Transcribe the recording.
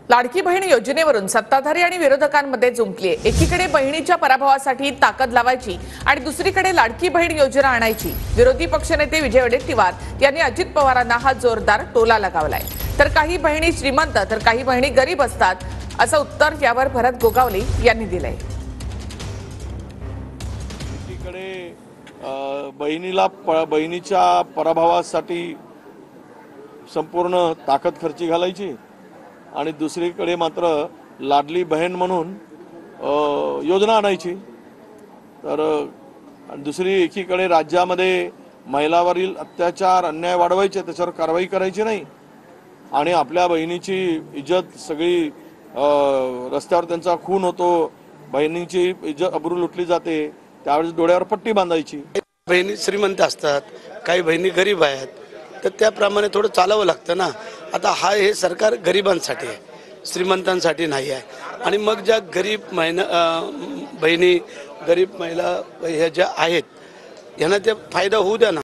लाडकी बहीण योजनेवरून सत्ताधारी आणि विरोधकांमध्ये जुंपली आहे। एकीकडे बहिणीच्या पराभवासाठी ताकद लावायची आणि दुसरीकडे लाडकी बहीण योजना आणायची। विरोधी पक्षनेते विजय वडेट्टीवार यांनी अजित पवारांना हा जोरदार टोला लगावलाय। तर काही बहिणी श्रीमंत तर काही बहिणी गरीब असतात, असं उत्तर यावर भरत गोगावले यांनी दिलंय। एकीकडे बहिणीच्या पराभवासाठी संपूर्ण ताकद खर्ची घालायची आणि दुसरीकडे मात्र लाडली बहीण म्हणून योजना आणायची। तर दुसरी एकीकडे राज्यामध्ये महिलावरील अत्याचार अन्याय वाढवायचे, त्याच्यावर कारवाई करायची नाही आणि आपल्या बहिणीची इज्जत सगळी रस्त्यावर त्यांचा खून होतो, बहिणीची इज्जत अब्रू लुटली जाते, त्यावेळेस डोळ्यावर पट्टी बांधायची। बहिणी श्रीमंत असतात, काही बहिणी गरीब आहेत, तर त्याप्रमाणे थोडं चालावं लागतं ना। आता हे सरकार गरिबांसाठी आहे, श्रीमंतांसाठी नाही आहे। आणि मग ज्या गरीब बहिणी गरीब महिला ह्या ज्या आहेत यांना ते फायदा होऊ द्या ना।